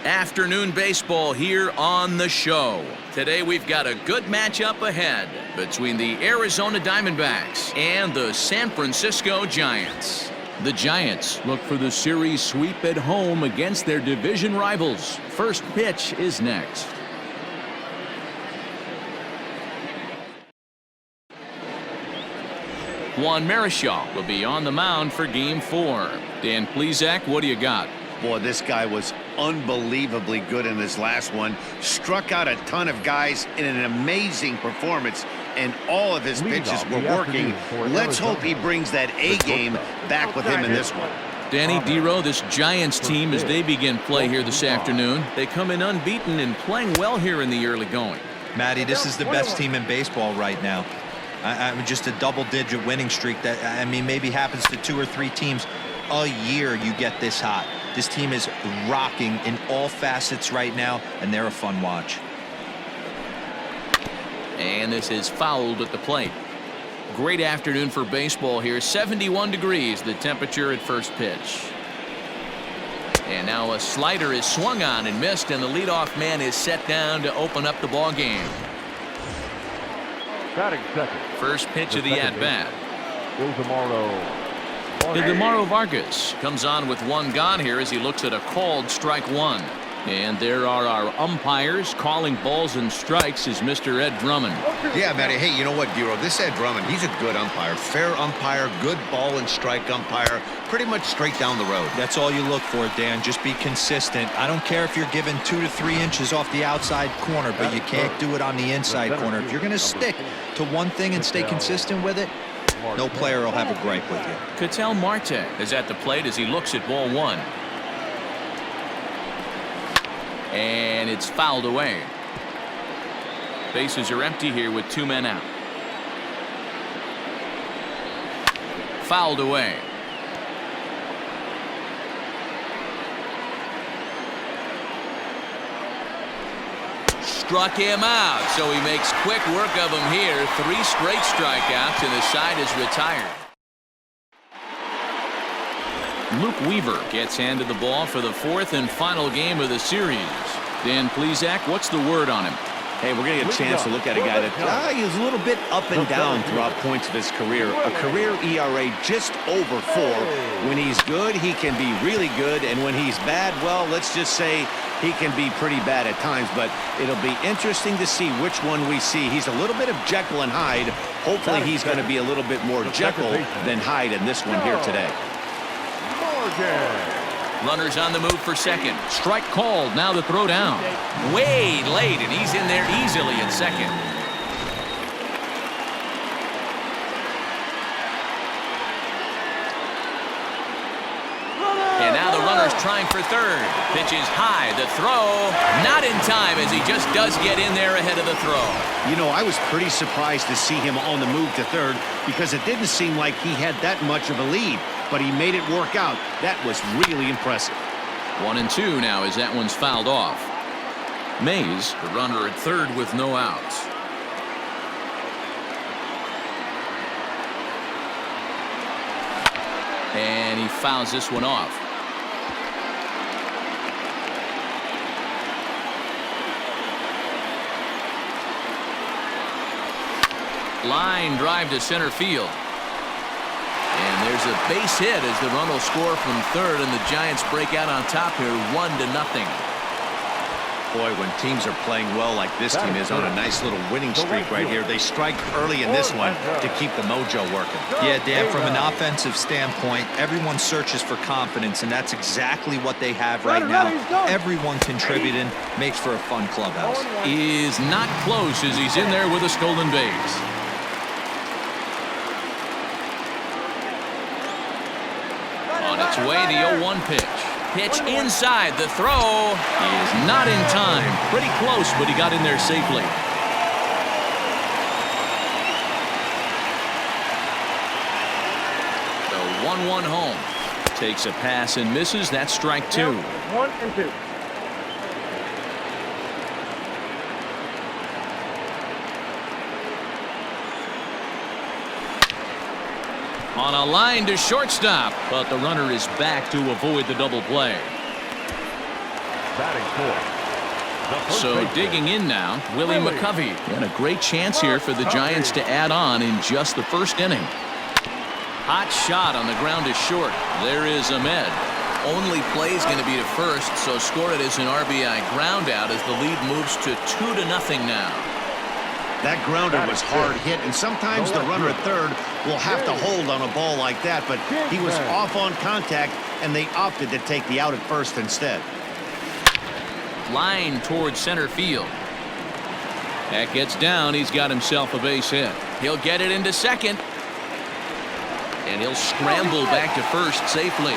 Afternoon baseball here on the show. Today we've got a good matchup ahead between the Arizona Diamondbacks and the San Francisco Giants. The Giants look for the series sweep at home against their division rivals. First pitch is next. Juan Marichal will be on the mound for Game 4. Dan Plesac, what do you got? Boy, this guy was unbelievably good in this last one. Struck out a ton of guys in an amazing performance, and all of his pitches were working. Let's hope he brings that A game back with him in this one. Danny Dero, this Giants team, as they begin play here this afternoon, they come in unbeaten and playing well here in the early going. Matty, this is the best team in baseball right now. I'm just a double-digit winning streak that, I mean, maybe happens to 2 or 3 teams a year. You get this hot. This team is rocking in all facets right now, and they're a fun watch. And this is fouled at the plate. Great afternoon for baseball here. 71 degrees, the temperature at first pitch. And now a slider is swung on and missed, and the leadoff man is set down to open up the ball game. Batting second. First pitch of the at-bat. Demaro Vargas comes on with one gone here as he looks at a called strike one. And there are our umpires calling balls and strikes is Mr. Ed Drummond. Yeah, Matty. Hey, you know what, Dero? This Ed Drummond, he's a good umpire. Fair umpire, good ball and strike umpire. Pretty much straight down the road. That's all you look for, Dan. Just be consistent. I don't care if you're given 2 to 3 inches off the outside corner, but you can't do it on the inside corner. If you're going to stick to one thing and stay consistent with it, no player will have a gripe with you. Ketel Marte is at the plate as he looks at ball one. And it's fouled away. Bases are empty here with 2 men out. Fouled away. Struck him out, so he makes quick work of him here. 3 straight strikeouts, and the side is retired. Luke Weaver gets handed the ball for the 4th and final game of the series. Dan Plesac, what's the word on him? Hey, we're going to get a chance to look at a guy that he's a little bit up and down throughout points of his career. A career ERA just over 4. When he's good, he can be really good, and when he's bad, well, let's just say he can be pretty bad at times, but it'll be interesting to see which one we see. He's a little bit of Jekyll and Hyde. Hopefully he's going to be a little bit more Jekyll than Hyde in this one here today. Runners on the move for second. Strike called. Now the throw down. Way late, and he's in there easily at second. And now the runner's trying for third. Pitch is high. The throw not in time as he just does get in there ahead of the throw. You know, I was pretty surprised to see him on the move to third because it didn't seem like he had that much of a lead. But he made it work out. That was really impressive. 1-2 now as that one's fouled off. Mays, the runner at third with no outs. And he fouls this one off. Line drive to center field. And there's a base hit as the run will score from third, and the Giants break out on top here 1-0. Boy, when teams are playing well like this team is on a nice little winning streak right here, they strike early in this one to keep the mojo working. Yeah, Dan, from an offensive standpoint, everyone searches for confidence, and that's exactly what they have right now. Everyone contributing makes for a fun clubhouse. Is not close as he's in there with a stolen base. On its way, the 0-1 pitch. Pitch inside. The throw is not in time. Pretty close, but he got in there safely. The 1-1 home. Takes a pass and misses. That's strike 2. 1-2. On a line to shortstop, but the runner is back to avoid the double play. Batting fourth. So digging in now, Willie McCovey. And a great chance here for the Giants to add on in just the first inning. Hot shot on the ground is short. There is Ahmed. Only play is going to be to first, so score it as an RBI ground out as the lead moves to 2-0 now. That grounder was hard hit, and sometimes the runner at third will have to hold on a ball like that, but he was off on contact, and they opted to take the out at first instead. Line towards center field. That gets down. He's got himself a base hit. He'll get it into second. And he'll scramble back to first safely.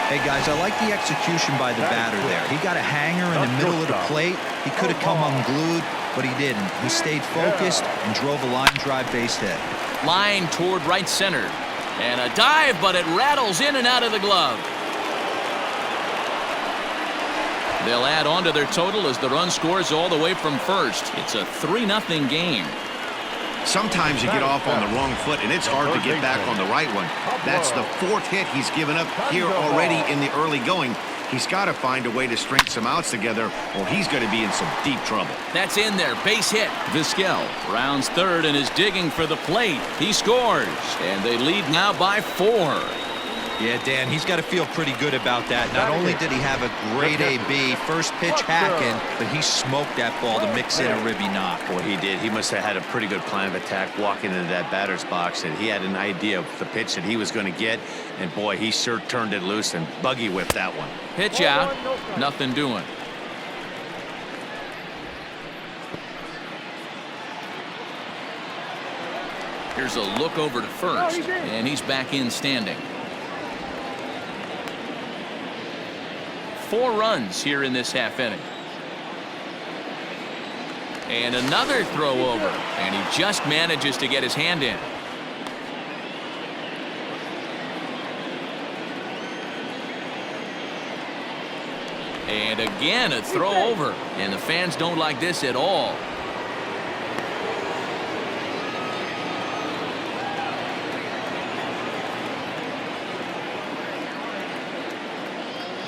Hey, guys, I like the execution by the batter there. He got a hanger in the middle of the plate. He could have come unglued, but he didn't. He stayed focused and drove a line drive base hit. Line toward right center. And a dive, but it rattles in and out of the glove. They'll add on to their total as the run scores all the way from first. It's a 3-0 game. Sometimes you get off on the wrong foot, and it's hard to get back on the right one. That's the fourth hit he's given up here already in the early going. He's got to find a way to string some outs together, or he's going to be in some deep trouble. That's in there. Base hit. Vizquel rounds third and is digging for the plate. He scores, and they lead now by 4. Yeah, Dan, he's got to feel pretty good about that. Not only did he have a great AB, first pitch hacking, but he smoked that ball to mix in a ribby knock. Boy, he did. He must have had a pretty good plan of attack walking into that batter's box, and he had an idea of the pitch that he was going to get, and boy, he sure turned it loose and buggy whipped that one. Pitch out. Nothing doing. Here's a look over to first, and he's back in standing. 4 runs here in this half inning. And another throw over, and he just manages to get his hand in. And again a throw over, and the fans don't like this at all.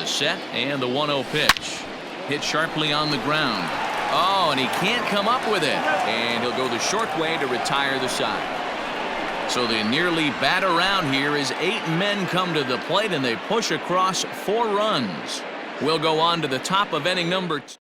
Set and the 1-0 pitch. Hit sharply on the ground. Oh, and he can't come up with it. And he'll go the short way to retire the side. So they nearly bat around here as 8 men come to the plate and they push across 4 runs. We'll go on to the top of inning number 2.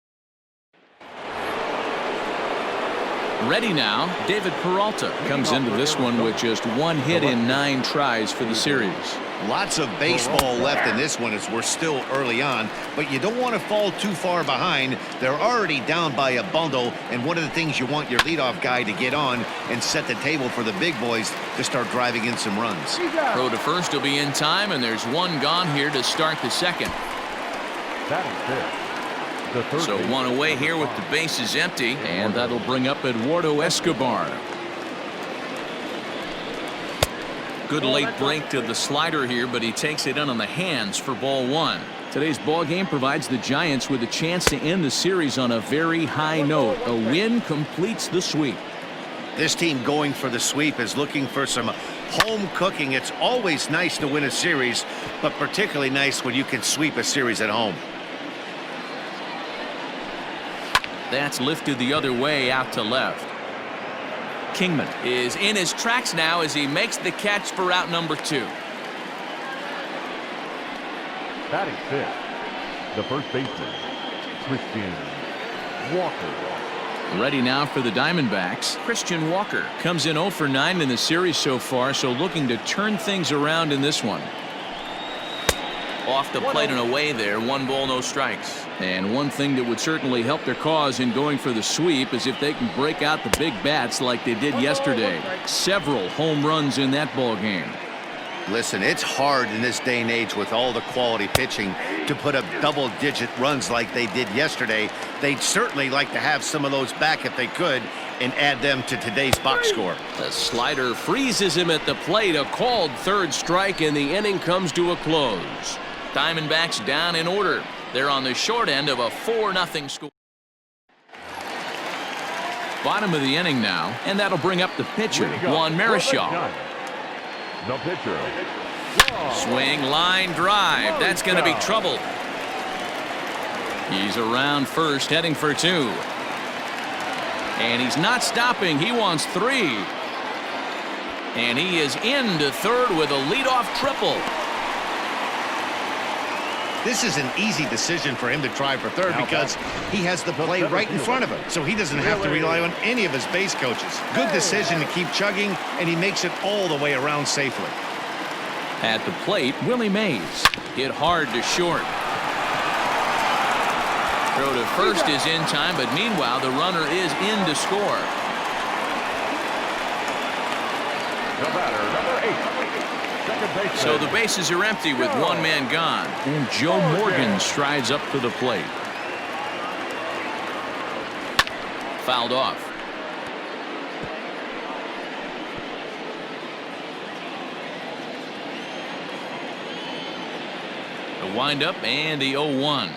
Ready now, David Peralta comes into this one with just 1 hit in 9 tries for the series. Lots of baseball left in this one as we're still early on, but you don't want to fall too far behind. They're already down by a bundle, and one of the things you want your leadoff guy to get on and set the table for the big boys to start driving in some runs. Throw to first will be in time, and there's 1 gone here to start the second. So 1 away here with the bases empty, and that'll bring up Eduardo Escobar. Good late break to the slider here, but he takes it in on the hands for ball 1. Today's ball game provides the Giants with a chance to end the series on a very high note. A win completes the sweep. This team going for the sweep is looking for some home cooking. It's always nice to win a series, but particularly nice when you can sweep a series at home. That's lifted the other way out to left. Kingman is in his tracks now as he makes the catch for out number 2. Batting 5th, the first baseman, Christian Walker. Ready now for the Diamondbacks. Christian Walker comes in 0 for 9 in the series so far, so looking to turn things around in this one. Off the plate and away there. 1 ball, no strikes. And one thing that would certainly help their cause in going for the sweep is if they can break out the big bats like they did yesterday. Several home runs in that ball game. Listen, it's hard in this day and age with all the quality pitching to put up double-digit runs like they did yesterday. They'd certainly like to have some of those back if they could and add them to today's box score. The slider freezes him at the plate. A called 3rd strike, and the inning comes to a close. Diamondbacks down in order. They're on the short end of a 4-0 score. Bottom of the inning now, and that'll bring up the pitcher, Juan Marichal. The pitcher. Swing, line drive. That's going to be trouble. He's around first, heading for 2. And he's not stopping. He wants 3. And he is into third with a leadoff triple. This is an easy decision for him to try for third because he has the play right in front of him, so he doesn't have to rely on any of his base coaches. Good decision to keep chugging, and he makes it all the way around safely. At the plate, Willie Mays hit hard to short. Throw to first is in time, but meanwhile the runner is in to score. The batter, number 8. So the bases are empty with one man gone. And Joe Morgan strides up to the plate. Fouled off. The windup and the 0-1.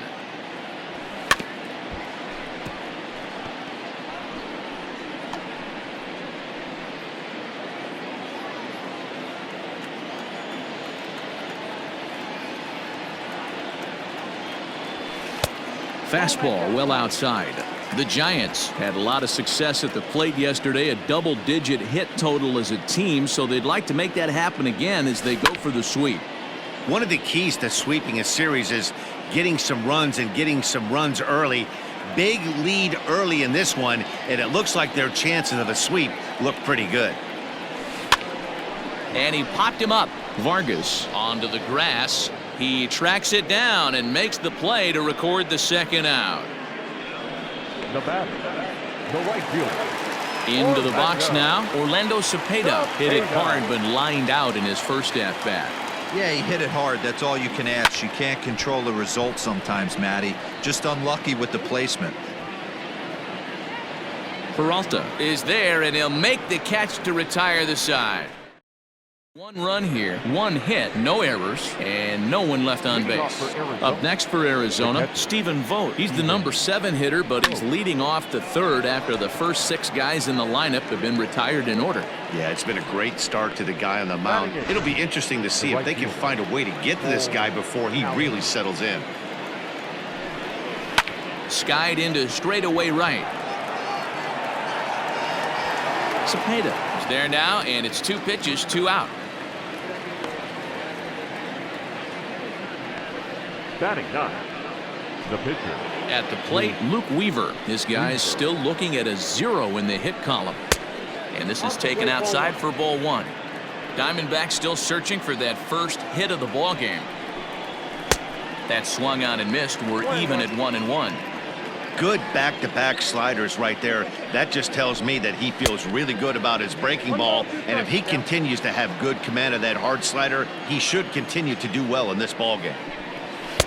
Fastball well outside. The Giants had a lot of success at the plate yesterday, a double-digit hit total as a team, so they'd like to make that happen again as they go for the sweep. One of the keys to sweeping a series is getting some runs and getting some runs early. Big lead early in this one, and it looks like their chances of a sweep look pretty good. And he popped him up. Vargas onto the grass. He tracks it down and makes the play to record the second out. The batter, the right fielder. Into the box now. Orlando Cepeda hit it hard but lined out in his first at-bat. Yeah, he hit it hard. That's all you can ask. You can't control the result sometimes, Matty. Just unlucky with the placement. Peralta is there, and he'll make the catch to retire the side. One run here, one hit, no errors, and no one left on base. Up next for Arizona, Stephen Vogt. He's the number 7 hitter, but he's leading off the third after the first 6 guys in the lineup have been retired in order. Yeah, it's been a great start to the guy on the mound. It'll be interesting to see if they can find a way to get to this guy before he really settles in. Skied into straightaway right. Cepeda is there now, and it's 2 pitches, 2 out. Batting 9, the pitcher. At the plate, Luke Weaver. This guy's still looking at a 0 in the hit column. And this is taken outside for ball 1. Diamondbacks still searching for that first hit of the ball game. That swung on and missed. We're even at 1-1. Good back-to-back sliders right there. That just tells me that he feels really good about his breaking ball, and if he continues to have good command of that hard slider, he should continue to do well in this ball game.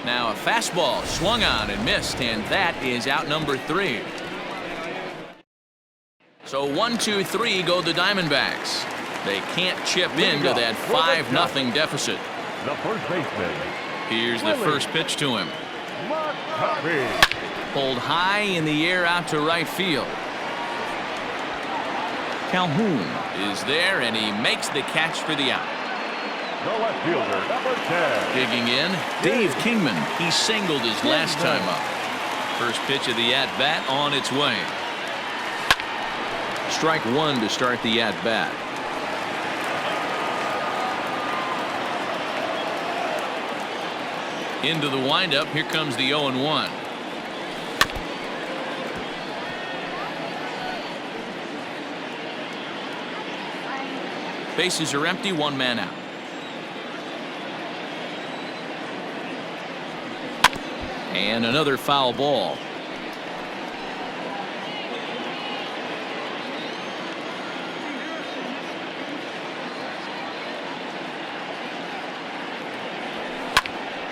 Now a fastball swung on and missed, and that is out number 3. So 1-2-3 go the Diamondbacks. They can't chip into that 5-0 deficit. The first baseman. Here's the first pitch to him. Pulled high in the air out to right field. Calhoun is there, and he makes the catch for the out. The left fielder, number 10. Digging in, Dave Kingman. He singled his last time up. First pitch of the at-bat on its way. Strike 1 to start the at-bat. Into the windup. Here comes the 0-1. Bases are empty, 1 man out. And another foul ball.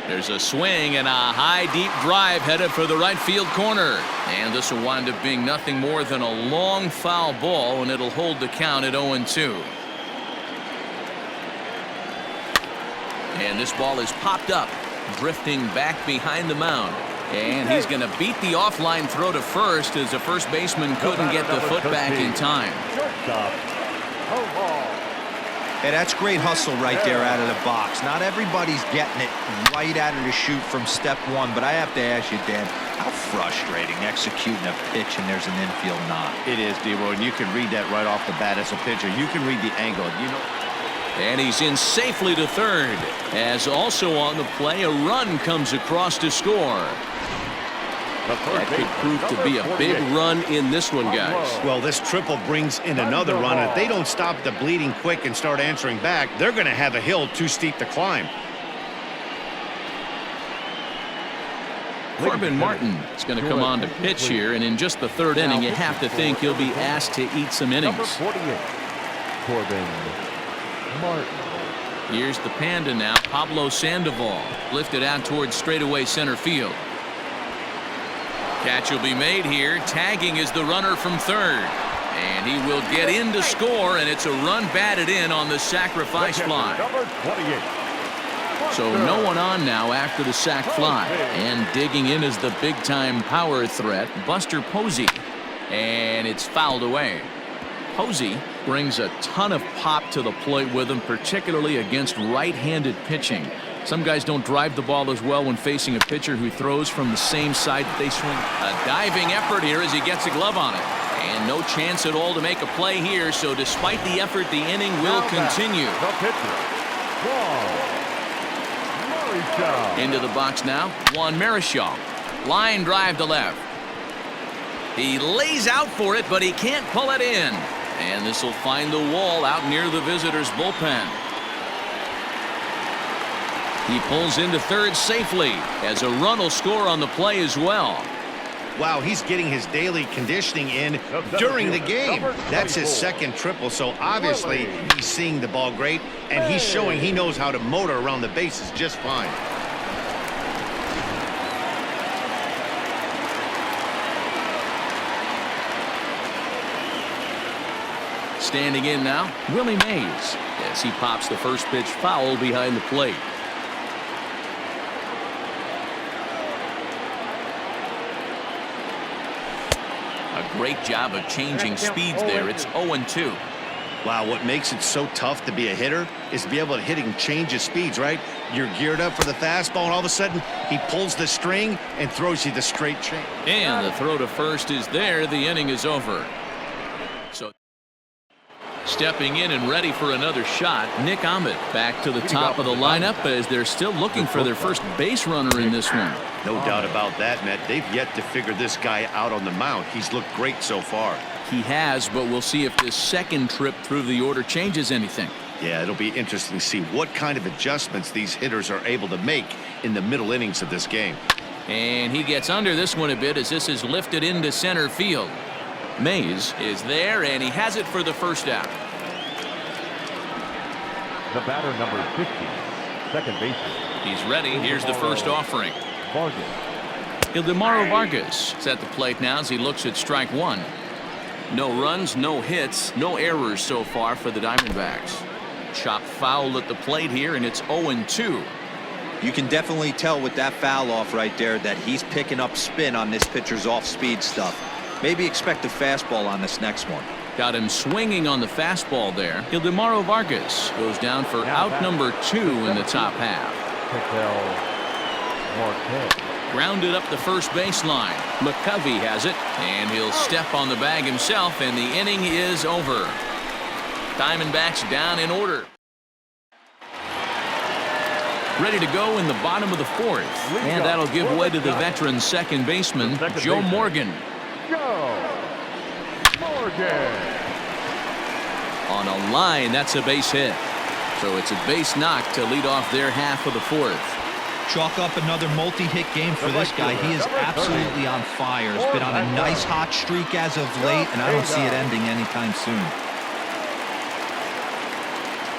There's a swing and a high deep drive headed for the right field corner. And this will wind up being nothing more than a long foul ball, and it'll hold the count at 0-2. And this ball is popped up, drifting back behind the mound. And he's going to beat the offline throw to first as the first baseman couldn't get the foot back in time. Hey, that's great hustle right there out of the box. Not everybody's getting it right out of the chute from step 1, but I have to ask you, Dan, How frustrating, executing a pitch and there's an infield knock. It is, D-Roy, and you can read that right off the bat as a pitcher. You can read the angle. And he's in safely to third. As also on the play, a run comes across to score. That could prove to be a big run in this one, guys. Well, this triple brings in another run. If they don't stop the bleeding quick and start answering back, they're going to have a hill too steep to climb. Corbin Martin is going to come on to pitch here, and in just the third inning, you have to think he'll be asked to eat some innings. Number 48, Corbin Martin. Here's the Panda now, Pablo Sandoval, lifted out towards straightaway center field. Catch will be made here. Tagging is the runner from third. And he will get in to score, and it's a run batted in on the sacrifice fly. Number 28. So no one on now after the sac fly. And digging in is the big-time power threat, Buster Posey. And it's fouled away. Posey brings a ton of pop to the plate with him, particularly against right-handed pitching. Some guys don't drive the ball as well when facing a pitcher who throws from the same side that they swing. A diving effort here as he gets a glove on it. And no chance at all to make a play here, so despite the effort, the inning will continue. The pitcher, Marichal. Into the box now, Juan Marichal. Line drive to left. He lays out for it, but he can't pull it in. And this will find the wall out near the visitors' bullpen. He pulls into third safely as a run will score on the play as well. Wow, he's getting his daily conditioning in during the game. That's his second triple, so obviously he's seeing the ball great, and he's showing he knows how to motor around the bases just fine. Standing in now, Willie Mays, as he pops the first pitch foul behind the plate. A great job of changing speeds there. It's 0-2. Wow, what makes it so tough to be a hitter is to be able to hit and change his speeds, right? You're geared up for the fastball, and all of a sudden, he pulls the string and throws you the straight change. And the throw to first is there. The inning is over. So stepping in and ready for another shot, Nick Ahmed back to the top of the lineup as they're still looking for their first base runner in this one. No doubt about that, Matt. They've yet to figure this guy out on the mound. He's looked great so far. He has, but we'll see if this second trip through the order changes anything. Yeah, it'll be interesting to see what kind of adjustments these hitters are able to make in the middle innings of this game. And he gets under this one a bit as this is lifted into center field. Mays is there, and he has it for the first out. The batter, number 50, second baseman. He's ready. Here's the first offering. Vargas. Ildemaro Vargas is at the plate now as he looks at strike one. No runs, no hits, no errors so far for the Diamondbacks. Chop foul at the plate here, and it's 0-2. You can definitely tell with that foul off right there that he's picking up spin on this pitcher's off-speed stuff. Maybe expect a fastball on this next one. Got him swinging on the fastball there. Ildemaro Vargas goes down for out number 2 in the top half. Grounded up the first baseline. McCovey has it, and he'll step on the bag himself, and the inning is over. Diamondbacks down in order. Ready to go in the bottom of the fourth, and that'll give way to the veteran second baseman, Joe Morgan. On a line, that's a base hit. So it's a base knock to lead off their half of the fourth. Chalk up another multi-hit game for this guy. He is absolutely on fire. He's been on a nice hot streak as of late, and I don't see it ending anytime soon.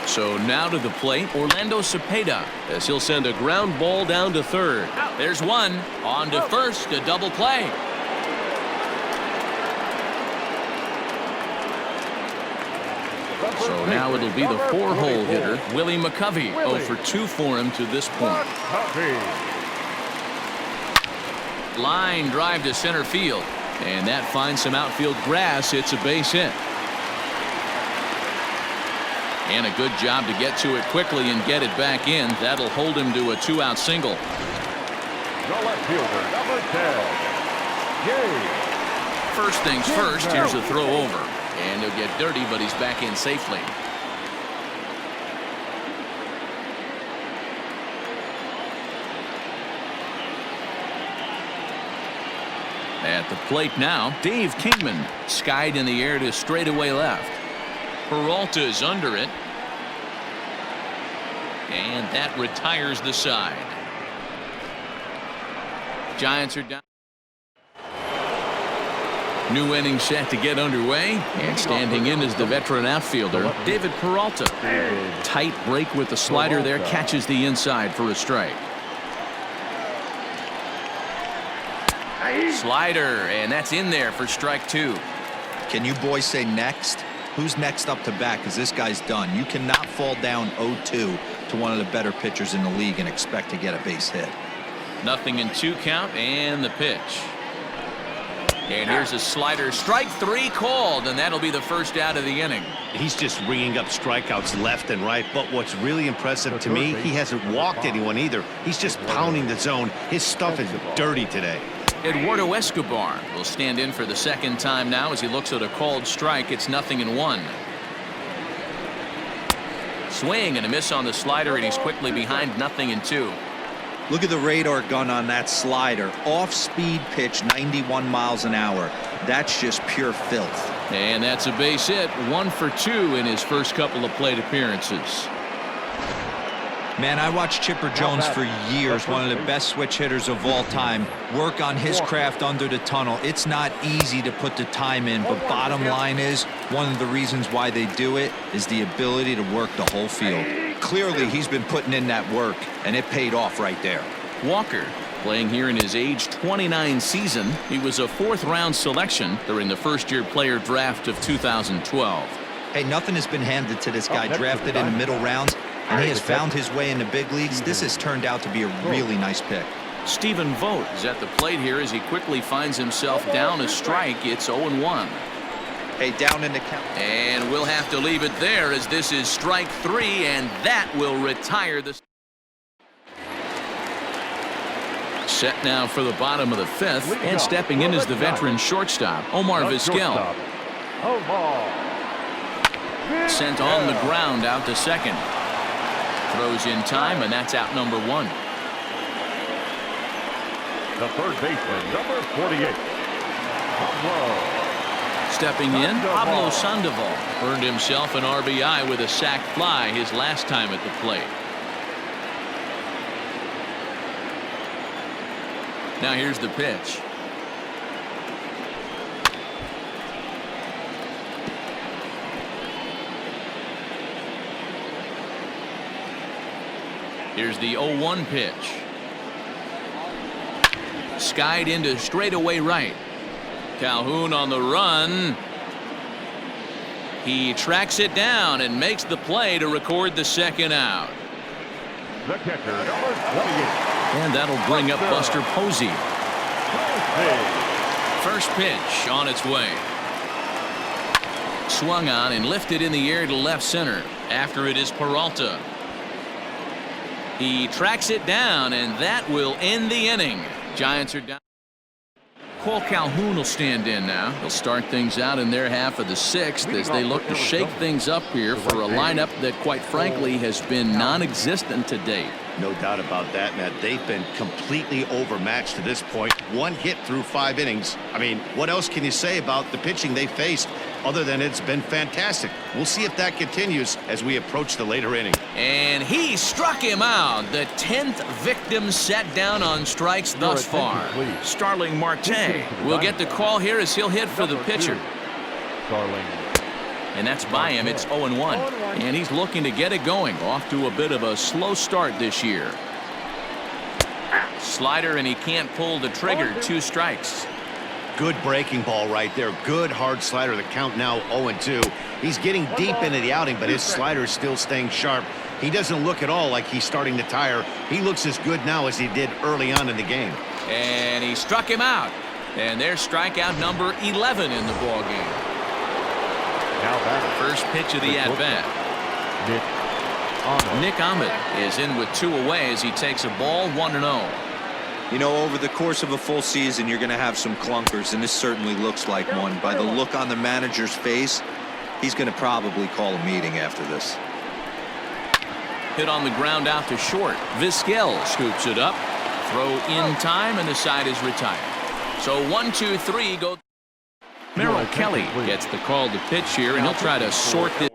So now to the plate, Orlando Cepeda, as he'll send a ground ball down to third. There's one. On to first, a double play. So now it'll be the 4-hole hitter, Willie McCovey. 0 for 2 for him to this point. Line drive to center field. And that finds some outfield grass. It's a base hit. And a good job to get to it quickly and get it back in. That'll hold him to a 2-out single. The left fielder, number 10. First things first, here's a throw over. And he'll get dirty, but he's back in safely. At the plate now, Dave Kingman. Skied in the air to straightaway left. Peralta is under it. And that retires the side. Giants are down. New inning set to get underway. And standing in is the veteran outfielder, David Peralta. Tight break with the slider there. Catches the inside for a strike. Slider, and that's in there for strike two. Can you boys say next? Who's next up to bat? Because this guy's done. You cannot fall down 0-2 to one of the better pitchers in the league and expect to get a base hit. Nothing in 2 count, and the pitch. And here's a slider. Strike 3 called, and that'll be the first out of the inning. He's just ringing up strikeouts left and right, but what's really impressive to me, he hasn't walked anyone either. He's just pounding the zone. His stuff is dirty today. Eduardo Escobar will stand in for the second time now as he looks at a called strike. It's 0-1. Swing and a miss on the slider, and he's quickly behind 0-2. Look at the radar gun on that slider. Off-speed pitch, 91 miles an hour. That's just pure filth. And that's a base hit. 1 for 2 in his first couple of plate appearances. Man, I watched Chipper Jones for years, one of the best switch hitters of all time, work on his craft under the tunnel. It's not easy to put the time in, but bottom line is, one of the reasons why they do it is the ability to work the whole field. Clearly, he's been putting in that work, and it paid off right there. Walker, playing here in his age 29 season. He was a 4th-round selection during the first-year player draft of 2012. Hey, nothing has been handed to this guy, drafted in the middle rounds, and he has found his way in the big leagues. This has turned out to be a really nice pick. Stephen Vogt is at the plate here as he quickly finds himself down a strike. It's 0-1. Hey, down in the count. And we'll have to leave it there as this is strike 3, and that will retire the. Set now for the bottom of the 5th, and stepping in is the veteran shortstop, Omar Vizquel. Sent on the ground out to second. Throws in time, and that's out number 1. The third baseman, number 48. Stepping in, Pablo Sandoval earned himself an RBI with a sac fly his last time at the plate. Now here's the pitch. Here's the 0-1 pitch. Skied into straightaway right. Calhoun on the run. He tracks it down and makes the play to record the second out. The catcher, number 28. And that'll bring up Buster Posey. First pitch on its way. Swung on and lifted in the air to left center. After it is Peralta. He tracks it down, and that will end the inning. Giants are down. Cole Calhoun will stand in now. He'll start things out in their half of the 6th as they look to shake things up here for a lineup that, quite frankly, has been non-existent to date. No doubt about that, Matt. They've been completely overmatched to this point. 1 hit through 5 innings. I mean, what else can you say about the pitching they faced other than it's been fantastic? We'll see if that continues as we approach the later inning. And he struck him out. The 10th victim set down on strikes thus far. Starling Marte will get the call here as he'll hit for the pitcher. Starling. And that's by him. It's 0-1. And he's looking to get it going. Off to a bit of a slow start this year. Slider, and he can't pull the trigger. 2 strikes. Good breaking ball right there. Good hard slider. The count now 0-2. He's getting deep into the outing, but his slider is still staying sharp. He doesn't look at all like he's starting to tire. He looks as good now as he did early on in the game. And he struck him out. And there's strikeout number 11 in the ballgame. First pitch of the at-bat. Nick Ahmed is in with 2 away as he takes a ball 1-0. You know, over the course of a full season, you're going to have some clunkers, and this certainly looks like one. By the look on the manager's face, he's going to probably call a meeting after this. Hit on the ground out to short. Vizquel scoops it up. Throw in time, and the side is retired. So 1, 2, 3 go. Merrill Kelly gets the call to pitch here, and he'll try to sort this.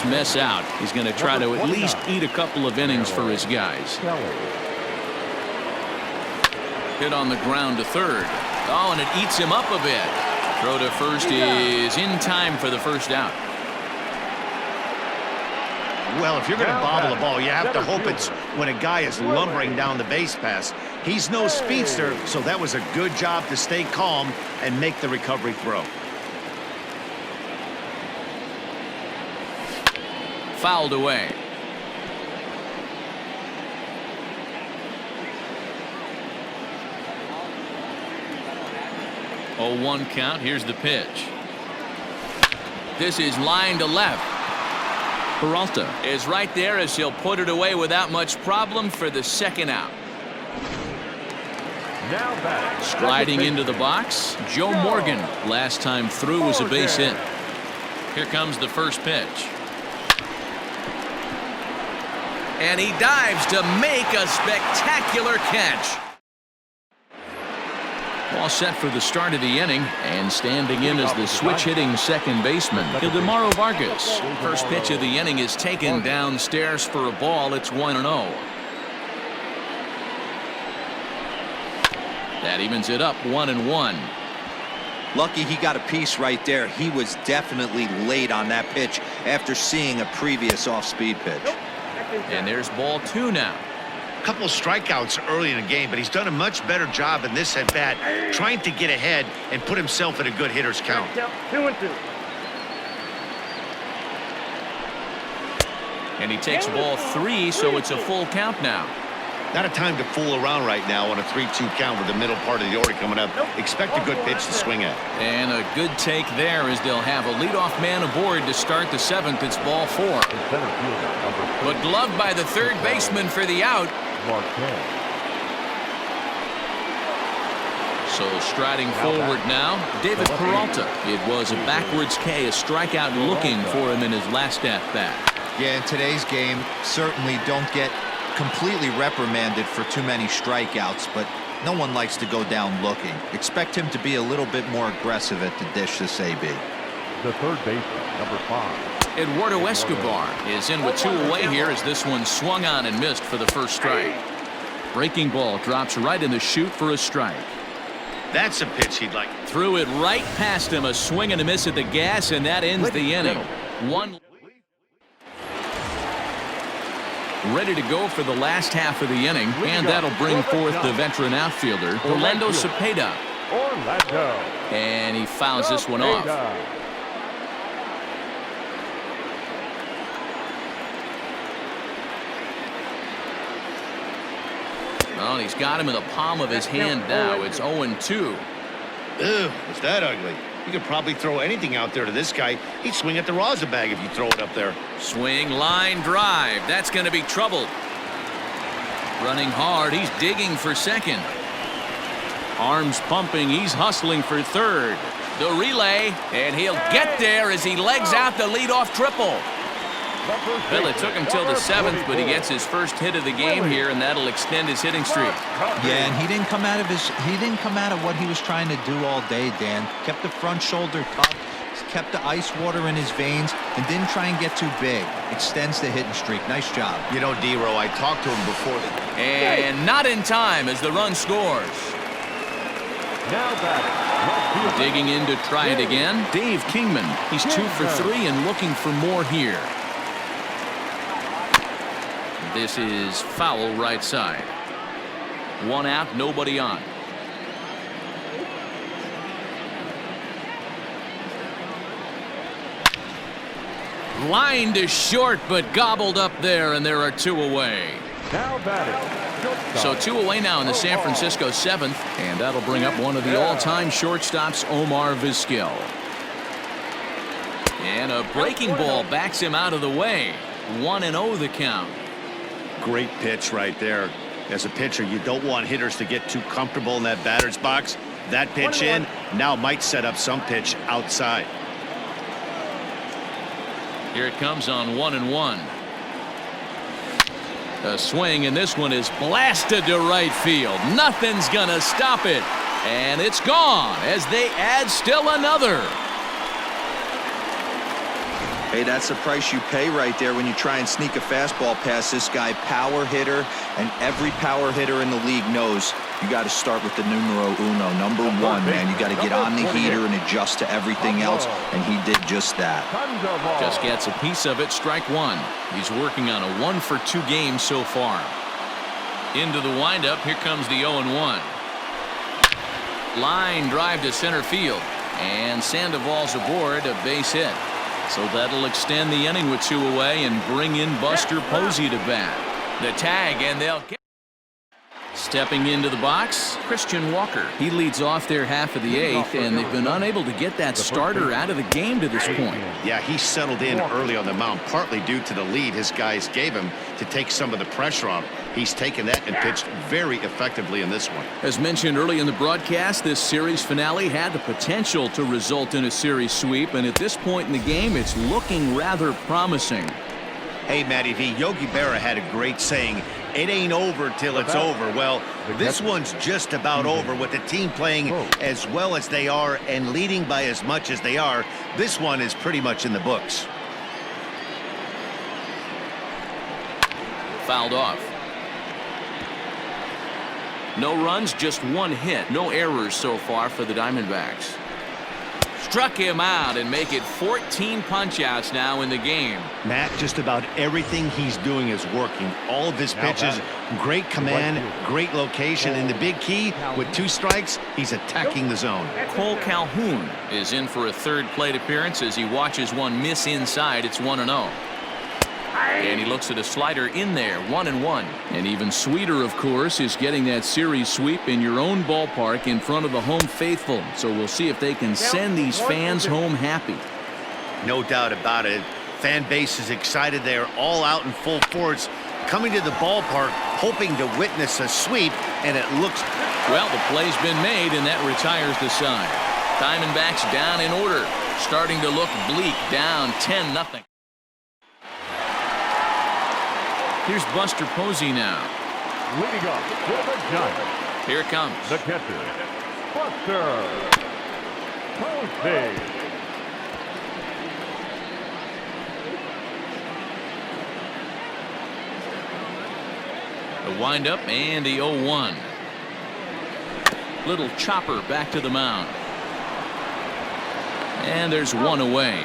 Mess out. He's going to try to at least eat a couple of innings for his guys. Hit on the ground to third. Oh, and it eats him up a bit. Throw to first is in time for the first out. Well, if you're going to bobble the ball, you have to hope it's when a guy is lumbering down the base pass. He's no speedster, so that was a good job to stay calm and make the recovery throw. Fouled away. Oh, 1 count. Here's the pitch. This is line to left. Peralta is right there as he'll put it away without much problem for the second out. Striding into the box, Joe Morgan. Last time through was a base hit. Here comes the first pitch. And he dives to make a spectacular catch. All set for the start of the inning, and standing in as the switch-hitting second baseman, Ildemaro Vargas. First pitch of the inning is taken downstairs for a ball. It's 1-0. That evens it up 1-1. Lucky he got a piece right there. He was definitely late on that pitch after seeing a previous off-speed pitch. And there's ball 2 now. A couple of strikeouts early in the game, but he's done a much better job in this at-bat trying to get ahead and put himself in a good hitter's count. 2-2. And he takes ball 3, so it's a full count now. Not a time to fool around right now on a 3-2 count with the middle part of the order coming up. Expect a good pitch to swing at. And a good take there as they'll have a leadoff man aboard to start the 7th. It's ball 4. But gloved by the third baseman for the out. So striding forward now, David Peralta. It was a backwards K, a strikeout looking for him in his last at-bat. Yeah, in today's game, certainly don't get completely reprimanded for too many strikeouts, but no one likes to go down looking. Expect him to be a little bit more aggressive at the dish this AB. The third baseman, number 5. Eduardo Escobar is in with 2 away here as this one swung on and missed for the first strike. Breaking ball drops right in the chute for a strike. That's a pitch he'd like. Threw it right past him, a swing and a miss at the gas, and that ends the inning. Ready to go for the last half of the inning, and that'll bring forth the veteran outfielder, Orlando Cepeda. And he fouls this one off. Well, he's got him in the palm of his hand now. It's 0-2. Ew, is that ugly? You could probably throw anything out there to this guy. He'd swing at the rosin bag if you throw it up there. Swing, line, drive. That's going to be trouble. Running hard. He's digging for second. Arms pumping. He's hustling for third. The relay, and he'll get there as he legs out the leadoff triple. Well, it took him till the 7th, but he gets his first hit of the game here, and that'll extend his hitting streak. Yeah, and he didn't come out of what he was trying to do all day, Dan. Kept the front shoulder tough, kept the ice water in his veins, and didn't try and get too big. Extends the hitting streak. Nice job. You know, D-Row, I talked to him before. And not in time as the run scores. Digging in to try it again, Dave Kingman. He's 2 for 3 and looking for more here. This is foul right side. 1 out, nobody on. Line to short, but gobbled up there, and there are 2 away. Now batting. So 2 away now in the San Francisco 7th, and that'll bring up one of the all-time shortstops, Omar Vizquel. And a breaking ball backs him out of the way. 1-0 the count. Great pitch right there. As a pitcher, you don't want hitters to get too comfortable in that batter's box. That pitch in now might set up some pitch outside. Here it comes on 1-1. A swing, and this one is blasted to right field. Nothing's gonna stop it. And it's gone as they add still another. Hey, that's the price you pay right there when you try and sneak a fastball past this guy. Power hitter, and every power hitter in the league knows you got to start with the numero uno, number 1, man. You got to get on the heater and adjust to everything else, and he did just that. Just gets a piece of it, strike 1. He's working on a 1-for-2 game so far. Into the windup, here comes the 0-1. Line drive to center field, and Sandoval's aboard, a base hit. So that'll extend the inning with 2 away and bring in Buster Posey to bat. The tag, and they'll get. Stepping into the box, Christian Walker. He leads off their half of the 8th, and they've been unable to get that starter out of the game to this point. Yeah, he settled in early on the mound, partly due to the lead his guys gave him to take some of the pressure off. He's taken that and pitched very effectively in this one. As mentioned early in the broadcast, this series finale had the potential to result in a series sweep, and at this point in the game, it's looking rather promising. Hey, Matty V, Yogi Berra had a great saying, it ain't over till it's over. Well, this one's just about over with the team playing as well as they are and leading by as much as they are. This one is pretty much in the books. Fouled off. No runs, just 1 hit. No errors so far for the Diamondbacks. Struck him out and make it 14 punch-outs now in the game. Matt, just about everything he's doing is working. All of his pitches, great command, great location, and the big key, with 2 strikes, he's attacking the zone. Cole Calhoun is in for a 3rd plate appearance as he watches one miss inside. It's 1-0. And he looks at a slider in there, 1-1. And even sweeter, of course, is getting that series sweep in your own ballpark in front of the home faithful. So we'll see if they can send these fans home happy. No doubt about it. Fan base is excited. They are all out in full force, coming to the ballpark, hoping to witness a sweep, and it looks... Well, the play's been made, and that retires the side. Diamondbacks down in order, starting to look bleak, down 10-0. Here's Buster Posey now. Leading off for the Giants. Here it comes. The catcher, Buster Posey. The windup and the 0-1. Little chopper back to the mound. And there's 1 away.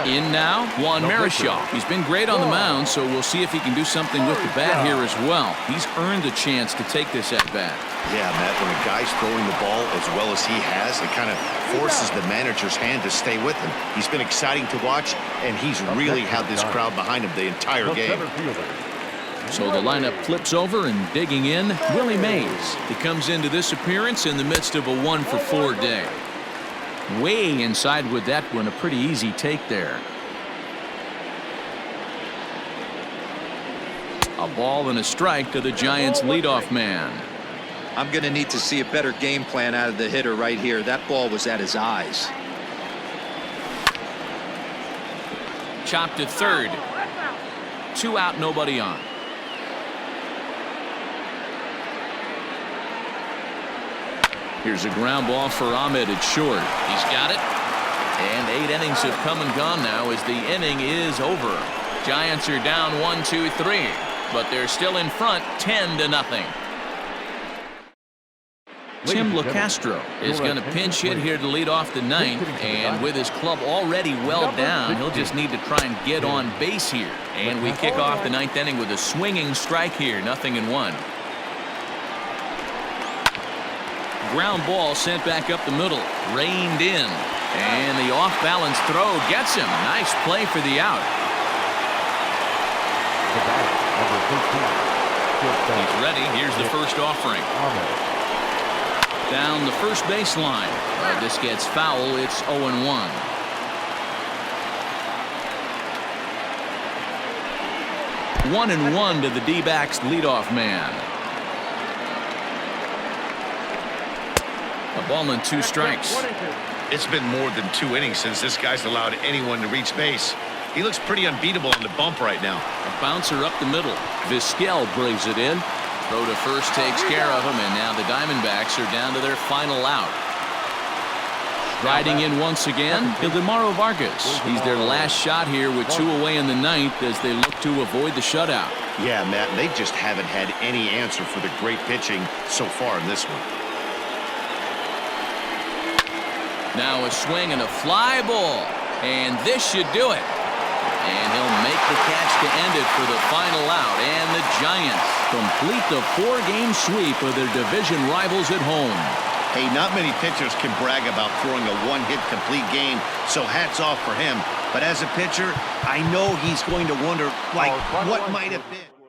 In now, Juan Marichal. He's been great on the mound, so we'll see if he can do something with the bat here as well. He's earned a chance to take this at bat. Yeah, Matt, when a guy's throwing the ball as well as he has, it kind of forces the manager's hand to stay with him. He's been exciting to watch, and he's really had this crowd behind him the entire game. So the lineup flips over, and digging in, Willie Mays. He comes into this appearance in the midst of a 1-for-4 day. Way inside with that one, a pretty easy take there. A ball and a strike to the Giants' leadoff man. I'm going to need to see a better game plan out of the hitter right here. That ball was at his eyes. Chopped to 3rd. 2 out, nobody on. Here's a ground ball for Ahmed at short. He's got it. And 8 innings have come and gone now as the inning is over. Giants are down 1-2-3, but they're still in front 10-0. Tim LaCastro is going to pinch hit here to lead off the 9th, and with his club already well down, he'll just need to try and get on base here. And we kick off the 9th inning with a swinging strike here, 0-1. Ground ball sent back up the middle, reined in. And the off-balance throw gets him. Nice play for the out. The batter, number 13. He's ready. Here's the first offering. Down the first baseline. This gets foul. It's 0-1. 1-1 to the D-backs leadoff man. A ball and 2 strikes. It's been more than 2 innings since this guy's allowed anyone to reach base. He looks pretty unbeatable on the bump right now. A bouncer up the middle. Vizquel brings it in. Throw to first takes care of him, and now the Diamondbacks are down to their final out. Riding in once again, Ildemaro Vargas. He's their last shot here with 2 away in the 9th as they look to avoid the shutout. Yeah, Matt, they just haven't had any answer for the great pitching so far in this one. Now a swing and a fly ball, and this should do it. And he'll make the catch to end it for the final out, and the Giants complete the 4-game sweep of their division rivals at home. Hey, not many pitchers can brag about throwing a 1-hit complete game, so hats off for him. But as a pitcher, I know he's going to wonder, like, what might have been.